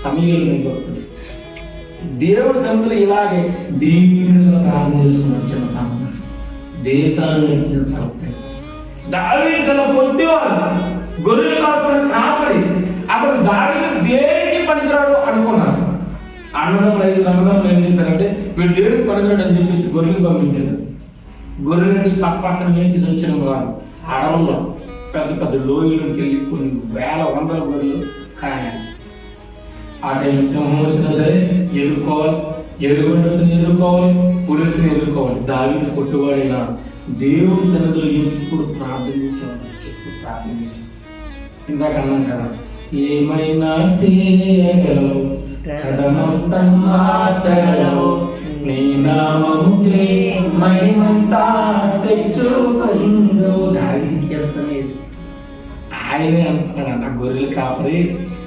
సమయంలో అయిపోతుంది. దేవుడి సన్నిధిలో ఇలాగే దీనిలో ప్రార్థన చేసుకున్నారు చిన్న తాము దేశాన్ని దావీదు చాలా పొట్టివాడు, గొర్రెలు కాసుకున్న కాపరి. అసలు దావీదు దేనికి పనికిరాడు అనుకున్నారు. అన్నదమ్ములు ఏం చేశారంటే వీడు దేవుడికి పనికిరాడు అని చెప్పేసి గొర్రెలు పంపించేశారు. గొర్రెలని పక్కన మేపేసి వచ్చిన వారు అడవుల్లో పెద్ద పెద్ద లోయలకు వెళ్ళి కొన్ని వేల వందల గొర్రెలు కాయాలి. ఆ టైం సింహం వచ్చినా సరే ఎదుర్కోవాలి, ఎలుగుబంటి వచ్చిన ఎదుర్కోవాలి, పులి వచ్చిన ఎదుర్కోవాలి. దావీదు కొట్టువాడైనా దేవుడి సన్నిధిలో ఎప్పుడు ప్రార్థన చేసేవాడు, ఎప్పుడు ప్రార్థన చేసేవాడు. ఇందాక అన్నాం కదా, ఏమైనా చేయగలవు కడమంతా మార్చగలవు, నీ నామముకే మహిమంతా తెచ్చుకుందు. దావీదుకి అర్థమయ్యేది. ఆయనే అంటున్నాడు, గొర్రెలు కాపరి